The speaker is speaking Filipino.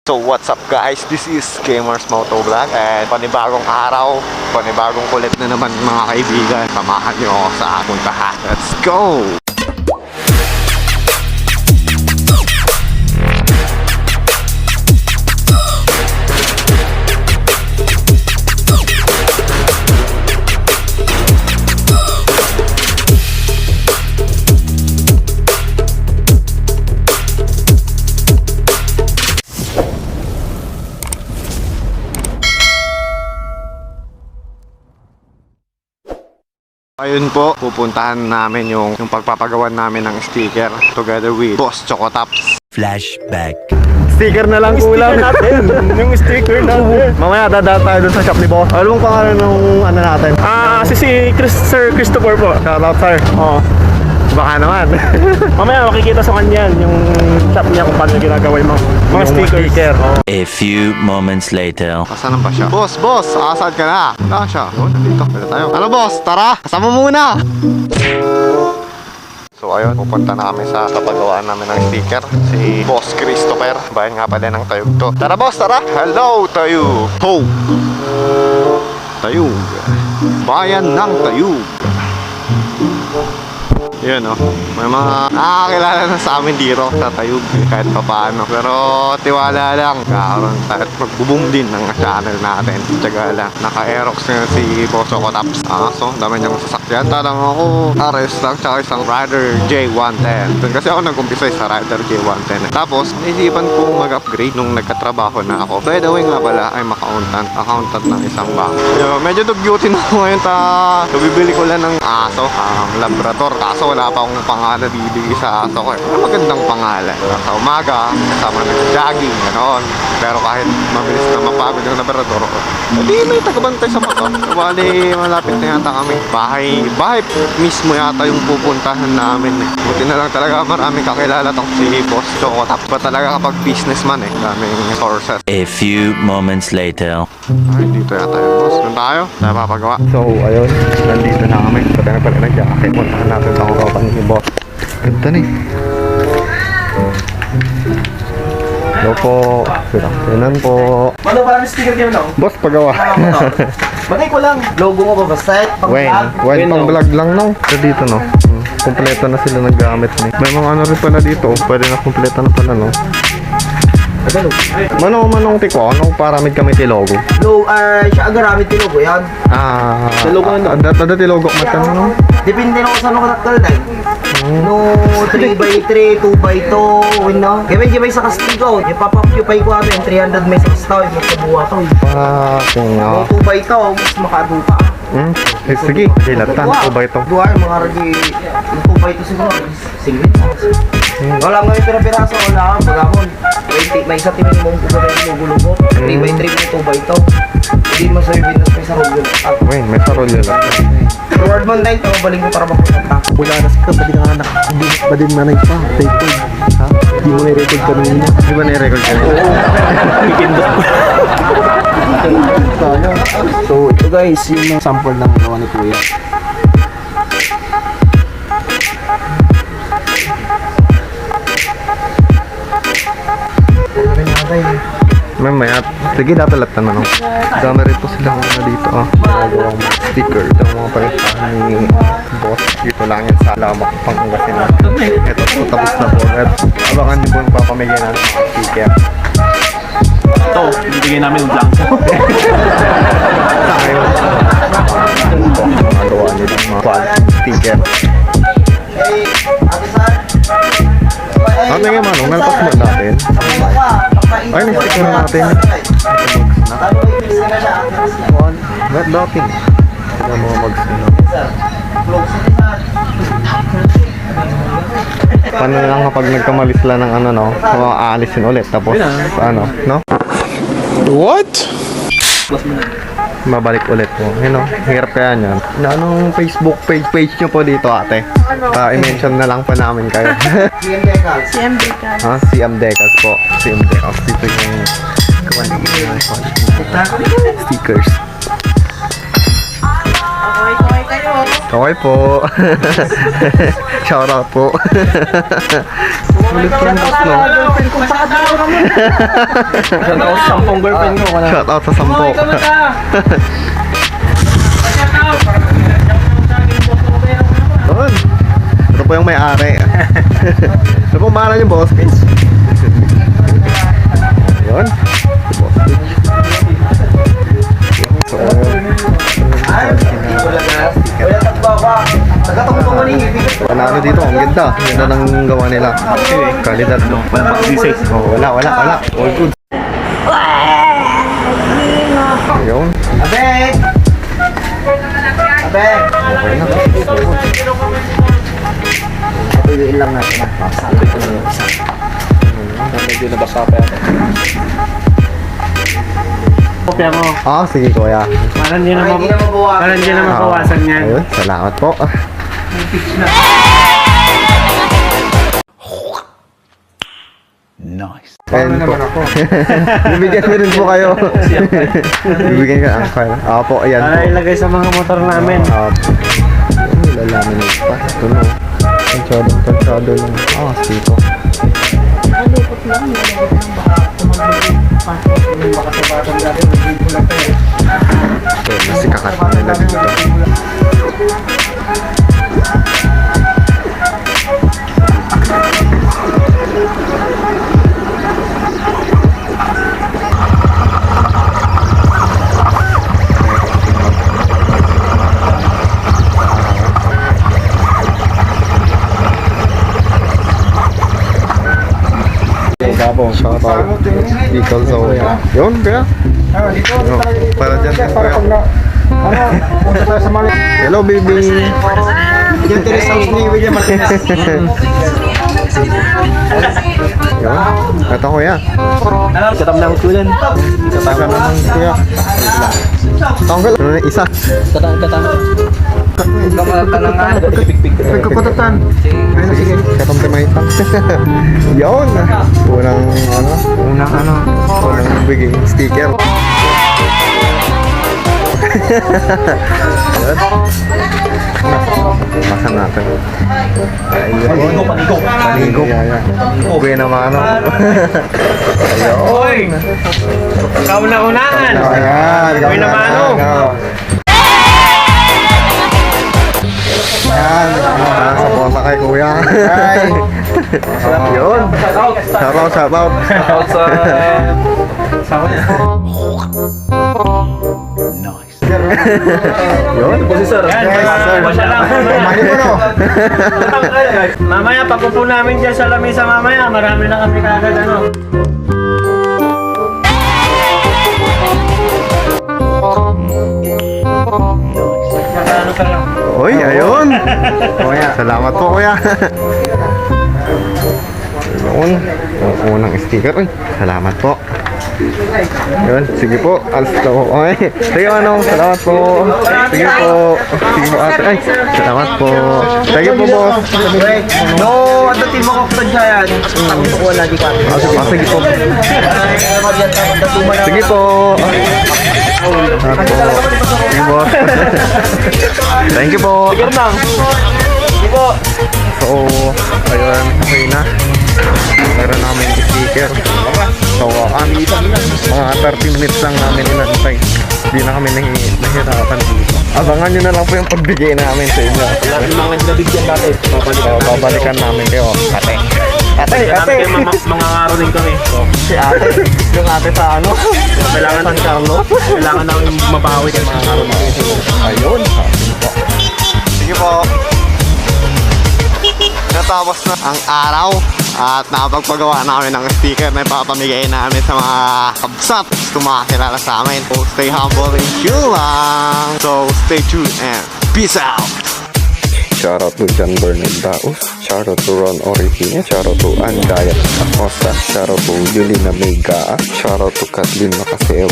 So what's up guys, this is Gamers Moto Vlog and panibagong araw, panibagong kulit na naman mga kaibigan. Samahan nyo ako sa puntahan. Let's go! Ayun po, pupuntahan namin yung pagpapagawa namin ng sticker together with Boss Chocotops. Flashback. Sticker na lang kulang. Yung sticker natin. Mamaya dadaan tayo dun sa shop ni Boss. Alam mong pangalan ng ano natin? Si Sir Christopher po. Shoutout sir. Oo. Baka naman. Mamaya makikita sa kanya yung shop niya kung paano ginagawa yung mga stickers. Oo. A few moments later. Asan ba siya? Boss, asan ka na? Wala siya. Oh, nandito. Pwede tayo. Ano boss? Tara! Kasama muna! So ayun, pupunta na kami sa kapagawaan namin ng sticker. Si Boss Christopher. Bayan nga pala ng Tayug to. Tara boss, tara! Hello Tayug! Ho! Tayug. Bayan ng Tayug. Yun o, may mga nakakilala na sa amin dito sa Tayug kahit pa paano. Pero tiwala lang, kakaroon tayo at magbuboom din ng channel natin. Tsaga lang, naka-aerox na si Boss Chocotops. So, dami niyang sasakyan. Talang ako, RS lang, tsaka isang Rider J110. Doon kasi ako nag-umpisa sa Rider J110. Tapos, naisipan ko mag-upgrade nung nagkatrabaho na ako. By the way nga pala, ay accountant ng isang bangko. Medyo dog-duty na ako ngayon so, bibili ko lang ng aso, Labrador. Kaso wala pa akong pangalan bibigay sa aso ko. Magandang pangalan. Sa umaga, kasama nag-jogging, gano'n. Pero kahit mabilis na mapagod yung Labrador ko, hindi may tagabantay sa motor. Bali, malapit na yata kami. Bahay mismo yata yung pupuntahan namin. Buti na lang talaga marami kakilala tong si Boss Chocotops. Pa talaga kapag businessman daming sources. A few moments later. Ay, dito yata yung boss. Doon tayo. Tayo papagawa. So, ayun. Nandito na kami. So, tayo pala nag-jacket. Puntahan natin sa kapan ni boss. Ganda na eh. Hello po. Sinan po. Ano parang sticker kayo no? Boss, pagawa. Bagay ko lang. Logo mo ba basta? When pang vlog lang no. So, dito no. Kompleto na sila naggamit ni. May mga ano rin pala dito. Pwede na kompleto na pala no. Manong tiko, ano paramid kami ti logo? Siya agaramit ti logo yan. Sa logo ano? Ada ti logo matan no? Depende na kung saan ako nagkalday. No, 3x3, 2x2, no? Kaya may sa kastigo. Ipapapupay ko amin, 300 may sa kastaw, yung magkabuha to. Kung No, 2x2, mas makadupa. sige, hilatan ko ba ito? Duha, yung mga ragi, yung 2x2 siguro, singlit. Wala nga yung pira-piraso, wala kang bagamon. May isa timin mong kukunin yung lugo-lugo. 3x3 may 2x2. Hindi mo sa'yo binas may sarol yun. May sarol nila. Forward mo na ito, baling ko para makupunta. Wala na si Kapag nga anak. Hindi ba din nanay pa? Take. Ha? Hindi mo na-record ka nung ina. Di ba na-record ka? Ikindot ko. So ito guys, yung sample ng gawa ni Kuya. Mamaya, sige datalatan na no. Dami rin po silang dito magagawang sticker. Ito ang mga palitan ni boss. Dito lang yan sa Lamak, Pangasinan. Ito po tapos na po. At abangan niyo po yung papamigay natin ng mga sticker. Ito, bibigyan namin ng blanco. Tayo. Magawa nilang mga sticker. Ano nga manong, nalpas mo natin. Ay, sticker na natin. Not docking. Ito mga mag-sino. Paano lang kapag nagkamali sila ng ano no, aalisin ulit tapos ano, no? What? Mabalik ulit mo. You know, hirap kaya niyan. Anong Facebook page nyo po dito ate? I-mention na lang pa namin kayo. CM Decals. CM Decals po. CM Decals. Dito yung stickers. Okay kayo. Okay po. Shoutout po. Ulit po yung boss, no? Shoutout sa 10 girlfriend ko. Shoutout sa 10. Doon. Ito po yung may-ari. Ito po mahal yung boss pitch. Yun. So, panalo dito, ang ganda. Ganda ng gawa nila. Kalidad, no? Walang pag-design. Oh, wala. All good. Ayun. Abek! Abek! Okay na. Patuloyin lang natin na. Sabi ko na yung isa. Medyo nabasa pa yan. Kopya mo. Ah, sige kuya. Parang hindi na Hindi na mabawasan. Parang hindi na mabawasan yan. Ayun, salamat po. Nice. Ayun po. Bibigyan ko rin po kayo. Bibigyan ka ang file. Ah po, ayan po. Para ilagay sa mga motor namin. Ah, lalamin ito pa. Ito no. Tansyado lang. Ah, dito. So, nasi kakat na nila dito. Gabong, shoutout. Bicol Zone. Yun, kaya? Yun, para dyan yan, kuya. Hello, baby. Yung Teresa House ni William Martinez. Yun, ito kuya. Katam ng tulan. Kataka naman, kuya. Tanggal, ano na isa? Pagkakutatan. Sige, katamte may ita. Yun, unang bigay sticker. Yun. Pasan natin. Ayun. Panigo. Uwi naman ano. Ayun. Hoy! Kauna-unahan! Ayan. Uwi naman ano. Yan. Sa pusa kay kuya. Yun. Shoutout. Shoutout sa... Nice. Yun. Sir. Masya lang. Mali mo no. Mamaya, pagpupo namin dyan sa lamesa mamaya, marami na kami kagad ano. Ano ka lang? Uy, ayun. Kuya, salamat po kuya. Yun. Ang unang sticker. Uy, salamat po. Yun, sige po. Alas na po. Okay. Sige ano, salamat po. Sige po. Sige po ate. Ay, salamat po. Sige po boss. No, ang dating mo kapag siya yan. Ang tukuha na di ka. Sige po. Sige po. Salamat po. Sige po. Thank you po. Sige lang. Sige po. So, ayun, okay na. Meron namin sticker. So, mga 30 minutes lang namin inantay. Hindi na kami nahihirapan dito. Abangan nyo na lang po yung pagbigay namin sa inyo. Mga nabigyan natin. Babalikan namin kayo. Ate. Mga ngaroling kami. Si ate. Yung ate sa ano? Kailangan San Carlos. Kailangan namin mabawi kay mga ngaroling. Ayun. Sige po. Natapos na ang araw at nakapagpagawa namin ng sticker na ipapamigay namin sa mga kabsat gusto makakilala sa amin. So stay humble and chill lang. So stay tuned and peace out. Shoutout to John Bernard Daos. Shoutout to Ron Orihina. Shoutout to Andaya Acosta. Shoutout to Yulina Mega. Shoutout to Kathleen Macaseo.